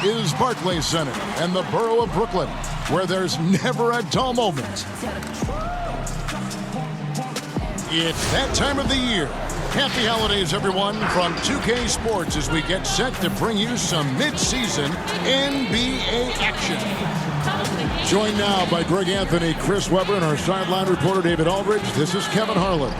is Barclays Center and the borough of Brooklyn, where there's never a dull moment. It's that time of the year. Happy holidays, everyone, from 2K Sports as we get set to bring you some mid-season NBA action. Joined now by Greg Anthony, Chris Webber, and our sideline reporter David Aldridge. This is Kevin Harlan.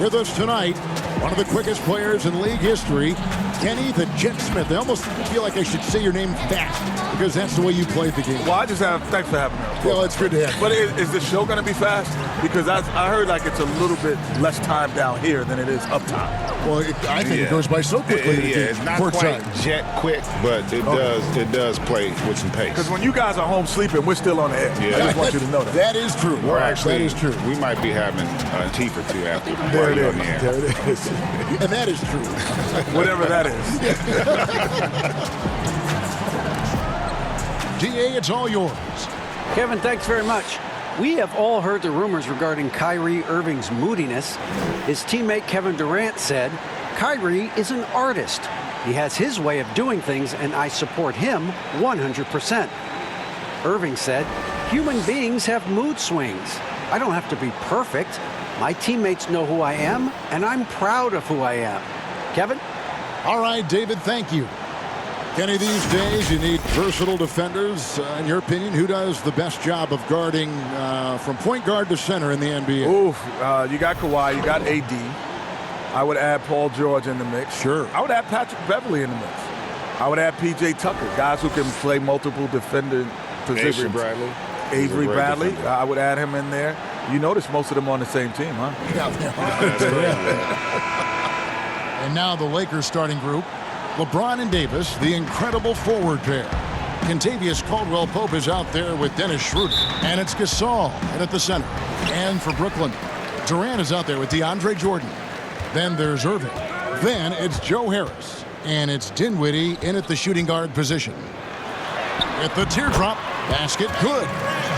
With us tonight, one of the quickest players in league history, Kenny the Jet Smith. I almost feel like I should say your name fast because that's the way you played the game. Well, thanks for having me. Well, it's good to have you. But is the show going to be fast? Because I heard like it's a little bit less time down here than it is up top. Well, I think it goes by so quickly. It's not quite jet quick, but it does play with some pace. Because when you guys are home sleeping, we're still on the air. Yeah. I just want you to know that. That is true. That is true. We might be having a teeth or two after there it is. On the air. There it is. And that is true. Whatever that is. DA, it's all yours. Kevin, thanks very much. We have all heard the rumors regarding Kyrie Irving's moodiness. His teammate Kevin Durant said, Kyrie is an artist. He has his way of doing things, and I support him 100%. Irving said, human beings have mood swings. I don't have to be perfect. My teammates know who I am, and I'm proud of who I am. Kevin? All right, David, thank you. Kenny, these days you need versatile defenders. In your opinion, who does the best job of guarding from point guard to center in the NBA? You got Kawhi, you got AD. I would add Paul George in the mix. Sure. I would add Patrick Beverly in the mix. I would add P.J. Tucker, guys who can play multiple defender positions. Avery Bradley, I would add him in there. You notice most of them on the same team, huh? And now the Lakers starting group. LeBron and Davis, the incredible forward pair. Kentavious Caldwell-Pope is out there with Dennis Schroeder. And it's Gasol at the center. And for Brooklyn, Durant is out there with DeAndre Jordan. Then there's Irving. Then it's Joe Harris. And it's Dinwiddie in at the shooting guard position. At the teardrop, basket good.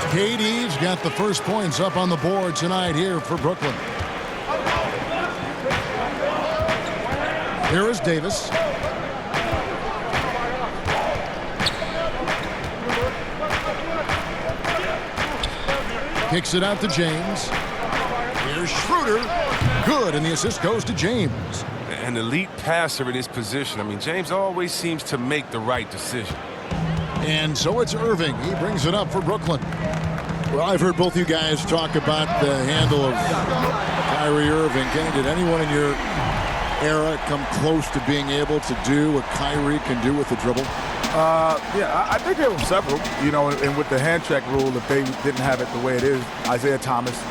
KD's got the first points up on the board tonight here for Brooklyn. Here is Davis. Kicks it out to James. Here's Schroeder. Good, and the assist goes to James. An elite passer in his position. I mean, James always seems to make the right decision. And so it's Irving. He brings it up for Brooklyn. Well, I've heard both you guys talk about the handle of Kyrie Irving. Kenny, did anyone in your era come close to being able to do what Kyrie can do with the dribble? I think there were several, and with the hand check rule, if they didn't have it the way it is, Isaiah Thomas,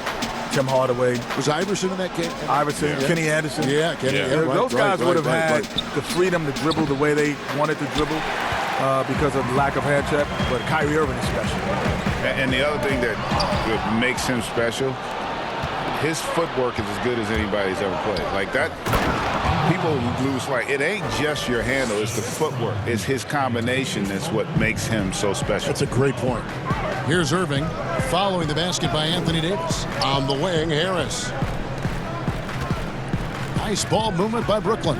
Tim Hardaway. Was Iverson in that game? Iverson, yeah. Kenny Anderson. Yeah, Kenny. Those guys would have had the freedom to dribble the way they wanted to dribble because of the lack of hand check, but Kyrie Irving is special. And the other thing that makes him special, his footwork is as good as anybody's ever played. Like that, people lose sight. It ain't just your handle, it's the footwork. It's his combination that's what makes him so special. That's a great point. Here's Irving following the basket by Anthony Davis. On the wing, Harris. Nice ball movement by Brooklyn.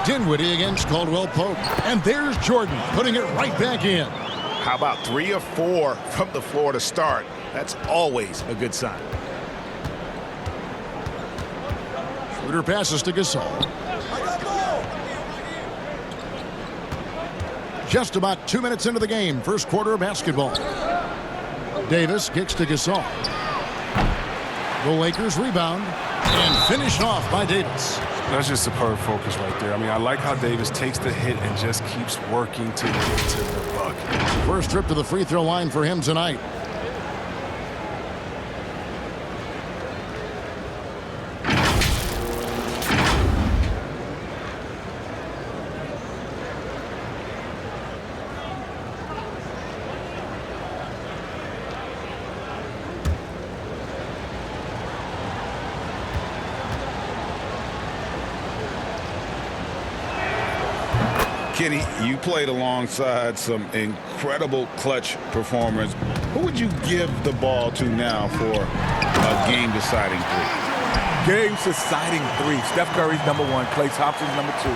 Dinwiddie against Caldwell-Pope. And there's Jordan putting it right back in. How about 3 or 4 from the floor to start? That's always a good sign. Schroeder passes to Gasol. Just about 2 minutes into the game, first quarter of basketball. Davis kicks to Gasol. The Lakers rebound and finished off by Davis. That's just superb focus right there. I mean, I like how Davis takes the hit and just keeps working to get to the bucket. First trip to the free throw line for him tonight. Kenny, you played alongside some incredible clutch performers. Who would you give the ball to now for a game-deciding three? Game-deciding three. Steph Curry's number 1. Klay Thompson's number 2.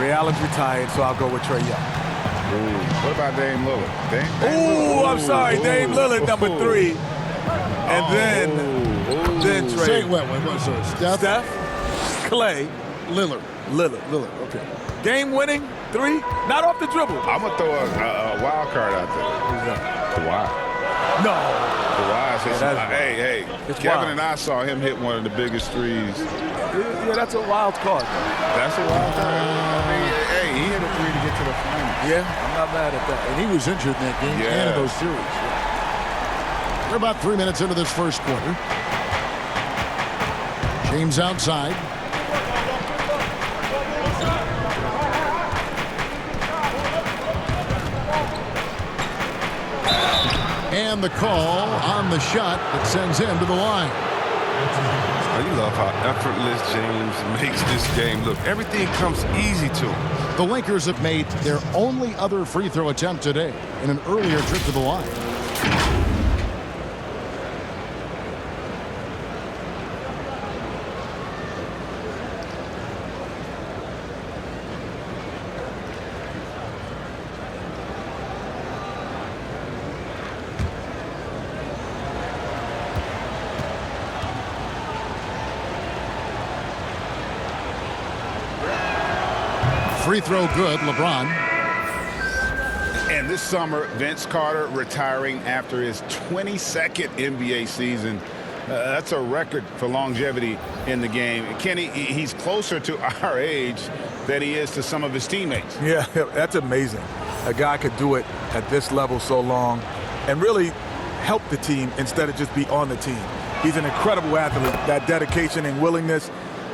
Ray Allen's retired, so I'll go with Trae Young. Ooh. What about Dame Lillard? I'm sorry, Dame Lillard, number 3. And then Trae. Say what? So Steph, Clay, Lillard. Lillard. Okay. Game winning 3, not off the dribble. I'm going to throw a wild card out there. Who's that? Kawhi. No. Kawhi says, hey, It's Kevin wild. and I saw him hit one of the biggest threes. Yeah, that's a wild card. That's a wild card. I mean, hey, he hit a 3 to get to the finals. Yeah, I'm not mad at that. And he was injured in that game and in those series. Yeah. We're about 3 minutes into this first quarter. James outside. And the call on the shot that sends him to the line. You love how effortless James makes this game look. Everything comes easy to him. The Lakers have made their only other free throw attempt today in an earlier trip to the line. Free throw good, LeBron. And this summer, Vince Carter retiring after his 22nd NBA season. That's a record for longevity in the game. Kenny, he's closer to our age than he is to some of his teammates. Yeah, that's amazing. A guy could do it at this level so long and really help the team instead of just be on the team. He's an incredible athlete. That dedication and willingness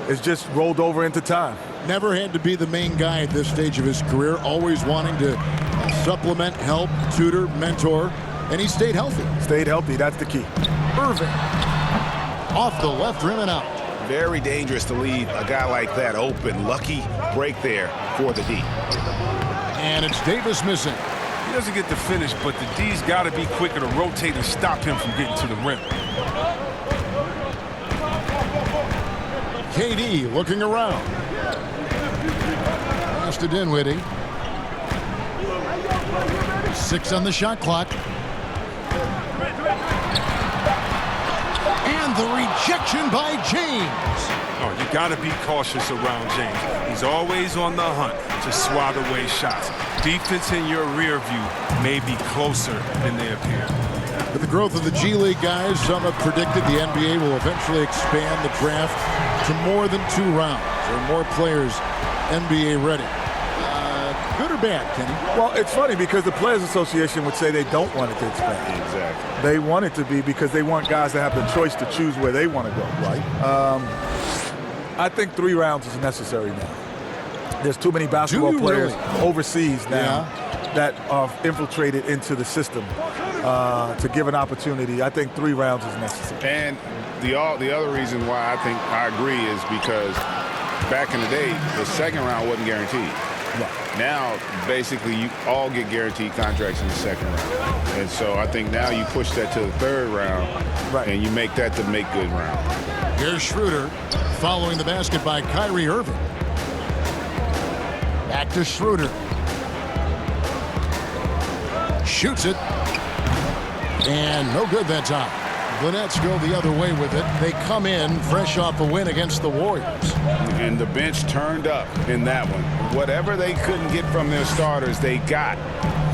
is just rolled over into time. Never had to be the main guy at this stage of his career, always wanting to supplement, help, tutor, mentor, and he stayed healthy. Stayed healthy, that's the key. Irving off the left rim and out. Very dangerous to leave a guy like that open. Lucky break there for the D. And it's Davis missing. He doesn't get the finish, but the D's got to be quicker to rotate and stop him from getting to the rim. KD looking around. Pass to Dinwiddie. 6 on the shot clock. And the rejection by James. Oh, you got to be cautious around James. He's always on the hunt to swat away shots. Defense in your rear view may be closer than they appear. With the growth of the G League, guys, some have predicted the NBA will eventually expand the draft to more than 2 rounds. There are more players NBA ready. Good or bad, Kenny? Well, it's funny because the Players Association would say they don't want it to expand. Exactly. They want it to be because they want guys to have the choice to choose where they want to go. Right. I think 3 rounds is necessary now. There's too many basketball players overseas now that are infiltrated into the system to give an opportunity. I think 3 rounds is necessary. And the other reason why I think I agree is because back in the day, the second round wasn't guaranteed. No. Now, basically, you all get guaranteed contracts in the second round. And so I think now you push that to the 3rd round, and you make that the make good round. Here's Schroeder following the basket by Kyrie Irving. Back to Schroeder. Shoots it. And no good that time. The Nets go the other way with it. They come in fresh off a win against the Warriors. And the bench turned up in that one. Whatever they couldn't get from their starters, they got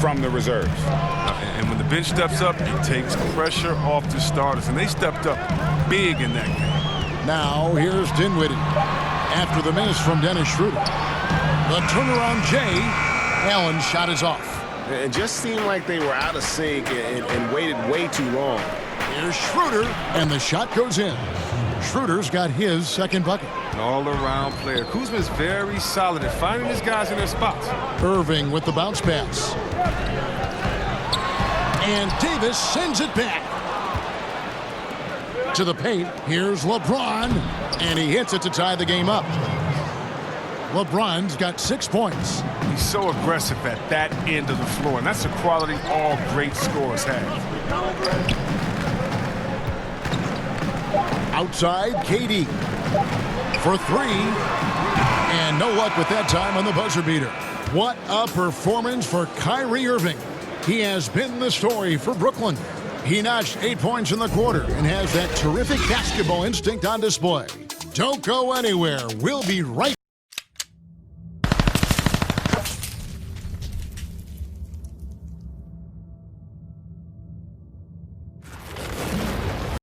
from the reserves. And when the bench steps up, it takes pressure off the starters. And they stepped up big in that game. Now here's Dinwiddie. After the miss from Dennis Schroeder. The turnaround Jay. Allen's shot is off. It just seemed like they were out of sync and waited way too long. Here's Schroeder, and the shot goes in. Schroeder's got his second bucket. An all-around player. Kuzma's very solid at finding his guys in their spots. Irving with the bounce pass. And Davis sends it back. To the paint, here's LeBron, and he hits it to tie the game up. LeBron's got 6 points. He's so aggressive at that end of the floor, and that's a quality all great scorers have. Outside, KD for 3. And no luck with that time on the buzzer beater. What a performance for Kyrie Irving. He has been the story for Brooklyn. He notched 8 points in the quarter and has that terrific basketball instinct on display. Don't go anywhere. We'll be right